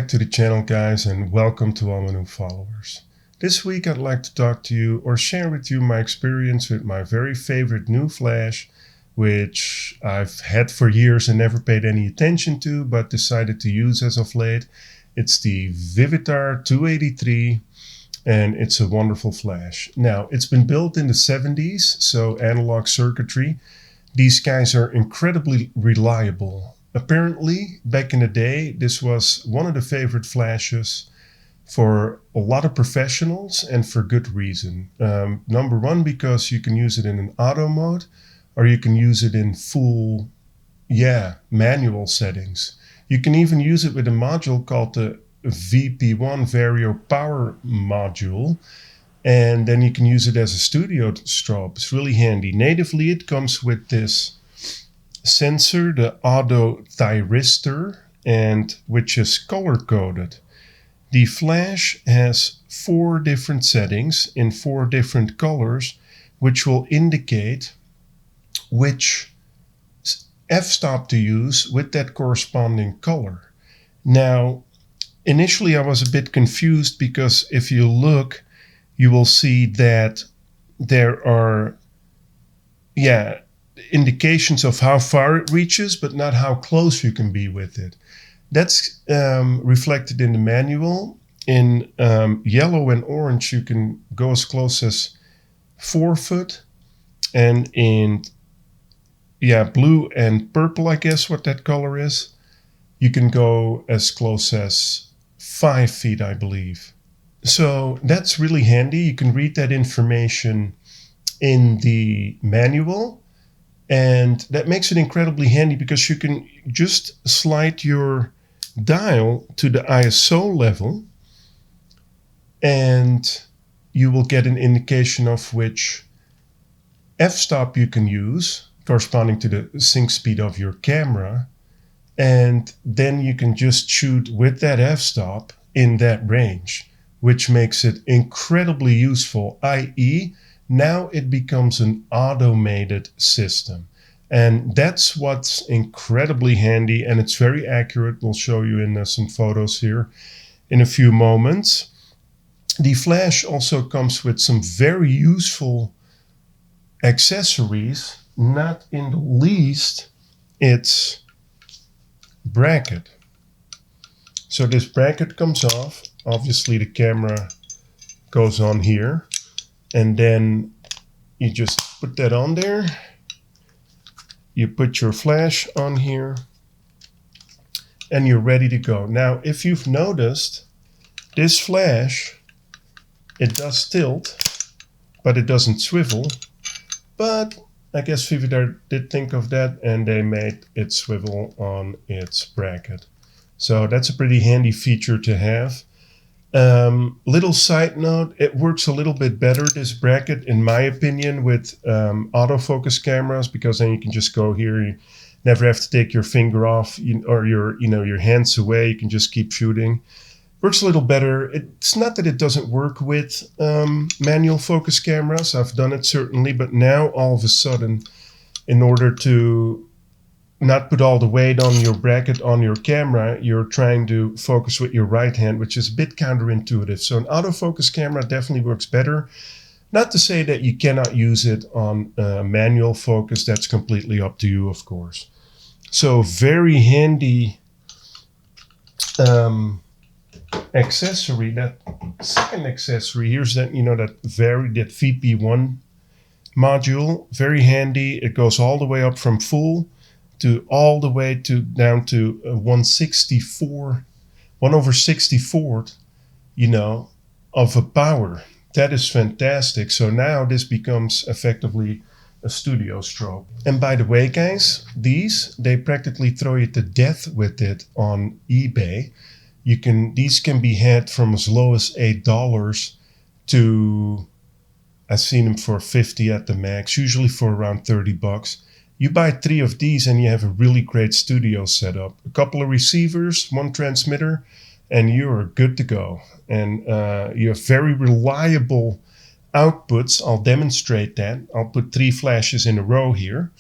to the channel, guys, and welcome to all my new followers. This week I'd like to talk to you or share with you my experience with my very favorite new flash, which I've had for years and never paid any attention to, but decided to use as of late. It's the Vivitar 283, and it's a wonderful flash. Now, it's been built in the 70s, so analog circuitry. These guys are incredibly reliable. Apparently, back in the day, this was one of the favorite flashes for a lot of professionals, and for good reason. Number one, because you can use it in an auto mode, or you can use it in full, manual settings. You can even use it with a module called the VP1 Vario Power Module, and then you can use it as a studio strobe. It's really handy. Natively, it comes with this sensor, the Auto Thyristor, and which is color coded. The flash has 4 different settings in 4 different colors, which will indicate which f-stop to use with that corresponding color. Now, initially I was a bit confused because if you look, you will see that there are, indications of how far it reaches, but not how close you can be with it. That's reflected in the manual. In yellow and orange, you can go as close as 4 foot, and in blue and purple, I guess what that color is, you can go as close as 5 feet, I believe. So that's really handy. You can read that information in the manual, and that makes it incredibly handy because you can just slide your dial to the ISO level and you will get an indication of which f-stop you can use corresponding to the sync speed of your camera, and then you can just shoot with that f-stop in that range, which makes it incredibly useful, i.e. now it becomes an automated system. And that's what's incredibly handy, and it's very accurate. We'll show you in some photos here in a few moments. The flash also comes with some very useful accessories, not in the least its bracket. So this bracket comes off. Obviously the camera goes on here, and then you just put that on there. You put your flash on here, and you're ready to go. Now, if you've noticed, this flash, it does tilt, but it doesn't swivel. But I guess Vivitar did think of that, and they made it swivel on its bracket. So that's a pretty handy feature to have. Little side note, it works a little bit better, this bracket, in my opinion, with autofocus cameras, because then you can just go here. You never have to take your finger off or your hands away. You can just keep shooting. Works a little better. It's not that it doesn't work with manual focus cameras. I've done it certainly, but now all of a sudden, in order to not put all the weight on your bracket on your camera, you're trying to focus with your right hand, which is a bit counterintuitive. So an autofocus camera definitely works better. Not to say that you cannot use it on manual focus. That's completely up to you, of course. So very handy accessory. That second accessory, here's that, that VP1 module. Very handy. It goes all the way up from full to all the way to down to 1/64 of a power. That is fantastic. So now this becomes effectively a studio strobe. And by the way, guys, they practically throw you to death with it on eBay. These can be had from as low as $8 to, I've seen them for 50 at the max, usually for around 30 bucks. You buy 3 of these and you have a really great studio setup. A couple of receivers, 1 transmitter, and you're good to go. And you have very reliable outputs. I'll demonstrate that. I'll put 3 flashes in a row here.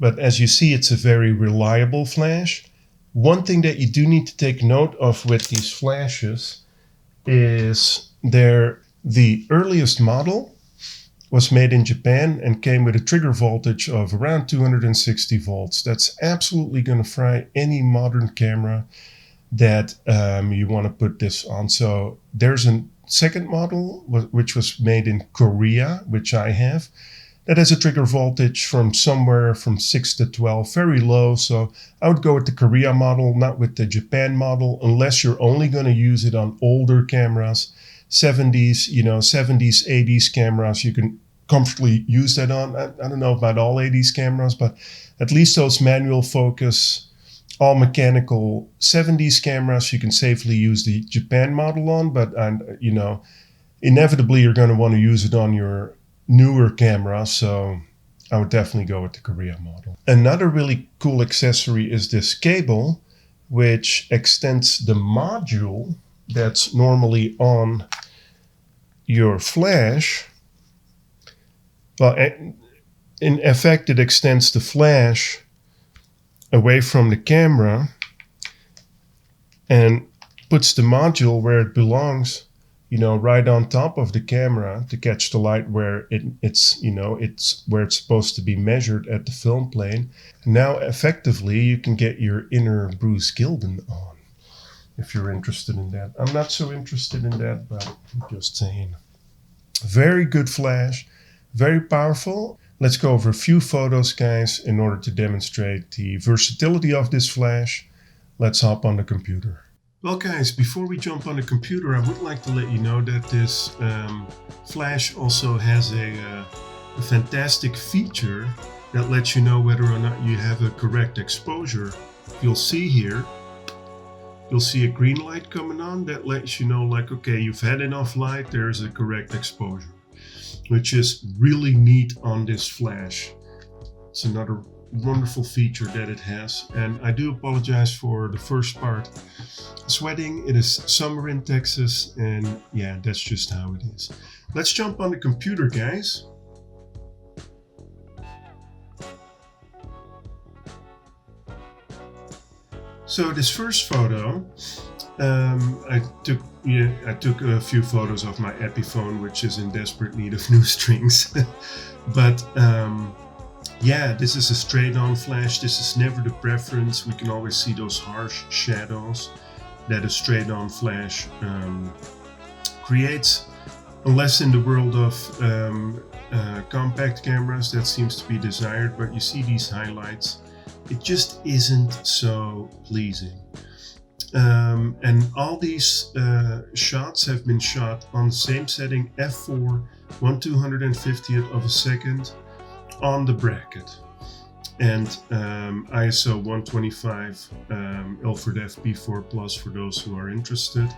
but as you see, it's a very reliable flash. One thing that you do need to take note of with these flashes is the earliest model was made in Japan and came with a trigger voltage of around 260 volts. That's absolutely going to fry any modern camera that you want to put this on. So there's a second model which was made in Korea, which I have, that has a trigger voltage from somewhere from 6 to 12, very low. So I would go with the Korea model, not with the Japan model, unless you're only going to use it on older cameras, 70s, 80s cameras. You can comfortably use that on. I don't know about all 80s cameras, but at least those manual focus, all mechanical 70s cameras, you can safely use the Japan model on. But inevitably you're going to want to use it on your newer camera, so I would definitely go with the Korea model. Another really cool accessory is this cable, which extends the module that's normally on your flash. Well, in effect, it extends the flash away from the camera and puts the module where it belongs, right on top of the camera to catch the light where it's where it's supposed to be measured at the film plane. Now, effectively, you can get your inner Bruce Gilden on, if you're interested in that. I'm not so interested in that, but I'm just saying. Very good flash, very powerful. Let's go over a few photos, guys, in order to demonstrate the versatility of this flash. Let's hop on the computer. Well, guys, before we jump on the computer, I would like to let you know that this flash also has a fantastic feature that lets you know whether or not you have a correct exposure. You'll see here, you'll see a green light coming on that lets you know, like, okay, you've had enough light, there's a correct exposure, which is really neat on this flash. It's another wonderful feature that it has. And I do apologize for the first part sweating. It is summer in Texas, and yeah, that's just how it is. Let's jump on the computer, guys. So this first photo, I took a few photos of my Epiphone, which is in desperate need of new strings. But yeah, this is a straight-on flash. This is never the preference. We can always see those harsh shadows that a straight-on flash creates. Unless in the world of compact cameras, that seems to be desired. But you see these highlights. It just isn't so pleasing. And all these shots have been shot on the same setting, f4, 1/250th of a second, on the bracket, and ISO 125 Ilford FP4 Plus for those who are interested.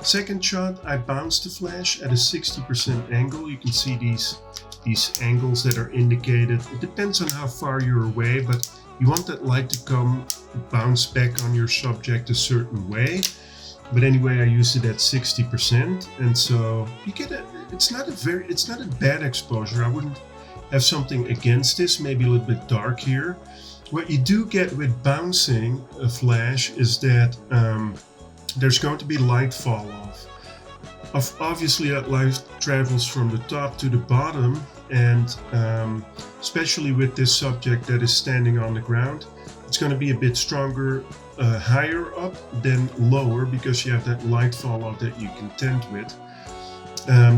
Second shot, I bounced the flash at a 60% angle. You can see these angles that are indicated. It depends on how far you're away, but you want that light to bounce back on your subject a certain way. But anyway, I used it at 60%, and so you get it's not a bad exposure. I wouldn't have something against this, maybe a little bit dark here. What you do get with bouncing a flash is that there's going to be light fall off. Obviously that light travels from the top to the bottom, and especially with this subject that is standing on the ground, it's going to be a bit stronger higher up than lower, because you have that light fall off that you contend with.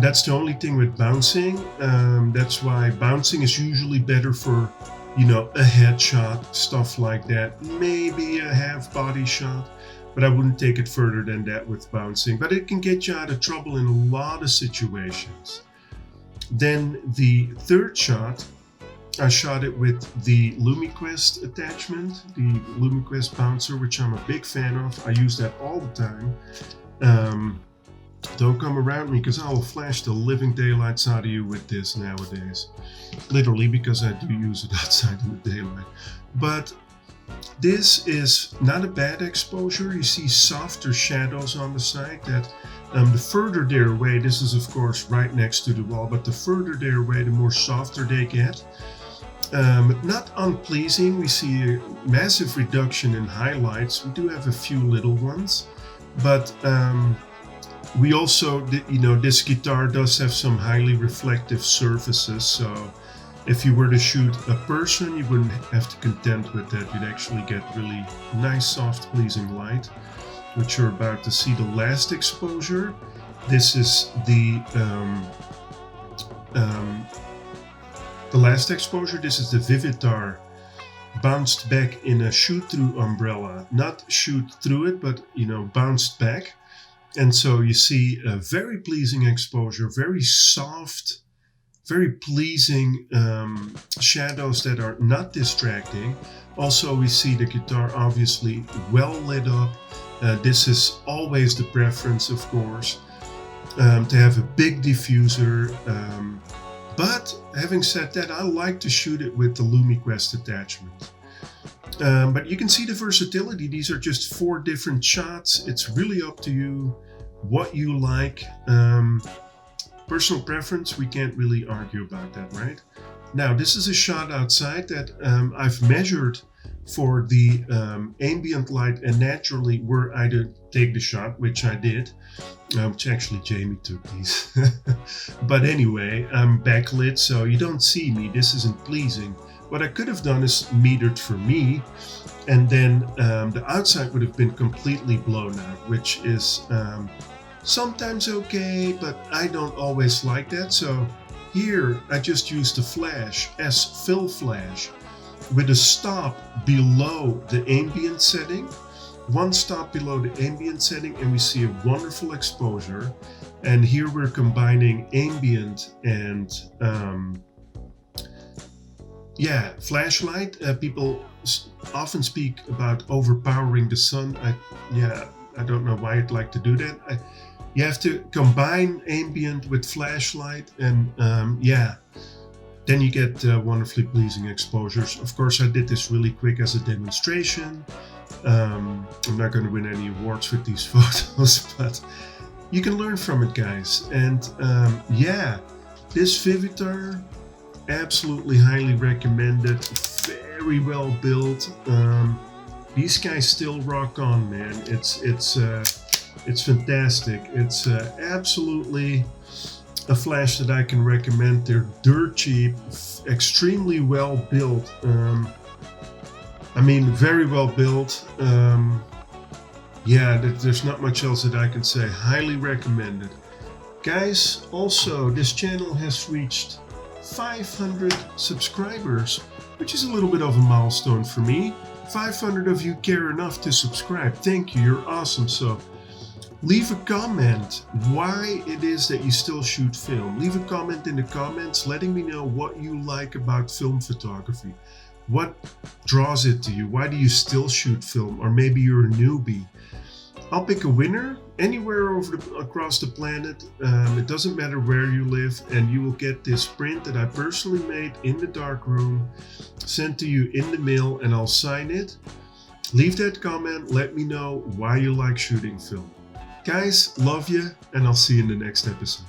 That's the only thing with bouncing. That's why bouncing is usually better for, a headshot, stuff like that. Maybe a half body shot, but I wouldn't take it further than that with bouncing. But it can get you out of trouble in a lot of situations. Then the third shot, I shot it with the LumiQuest attachment, the LumiQuest bouncer, which I'm a big fan of. I use that all the time. Don't come around me, because I will flash the living daylights out of you with this nowadays. Literally, because I do use it outside in the daylight. But this is not a bad exposure. You see softer shadows on the side that the further they're away, this is of course right next to the wall, but the further they're away, the more softer they get. Not unpleasing. We see a massive reduction in highlights. We do have a few little ones, but we also, this guitar does have some highly reflective surfaces. So if you were to shoot a person, you wouldn't have to contend with that. You'd actually get really nice, soft, pleasing light, which you're about to see the last exposure. This is the last exposure. This is the Vivitar bounced back in a shoot-through umbrella. Not shoot through it, but bounced back. And so you see a very pleasing exposure, very soft, very pleasing shadows that are not distracting. Also, we see the guitar obviously well lit up. This is always the preference, of course, to have a big diffuser. But having said that, I like to shoot it with the LumiQuest attachment. But you can see the versatility. These are just 4 different shots. It's really up to you what you like. Personal preference, we can't really argue about that, right? Now, this is a shot outside that I've measured for the ambient light and naturally where I did take the shot, which I did, which actually Jamie took these. But anyway, I'm backlit, so you don't see me. This isn't pleasing. What I could have done is metered for me, and then the outside would have been completely blown out, which is sometimes okay, but I don't always like that. So here I just used a flash as fill flash with a stop below the ambient setting, 1 stop below the ambient setting, and we see a wonderful exposure. And here we're combining ambient and flashlight. People often speak about overpowering the sun. I don't know why I'd like to do that. You have to combine ambient with flashlight, and then you get wonderfully pleasing exposures. Of course, I did this really quick as a demonstration. I'm not going to win any awards with these photos, but you can learn from it, guys. And this Vivitar, absolutely highly recommended. Very well built. These guys still rock on, man. It's fantastic. It's absolutely a flash that I can recommend. They're dirt cheap, extremely well built. Very well built. There's not much else that I can say. Highly recommended. Guys, also, this channel has reached 500 subscribers, which is a little bit of a milestone for me. 500 of you care enough to subscribe. Thank you, you're awesome. So leave a comment why it is that you still shoot film. Leave a comment in the comments letting me know what you like about film photography. What draws it to you? Why do you still shoot film? Or maybe you're a newbie. I'll pick a winner anywhere across the planet. It doesn't matter where you live, and you will get this print that I personally made in the darkroom, sent to you in the mail, and I'll sign it. Leave that comment. Let me know why you like shooting film. Guys, love you, and I'll see you in the next episode.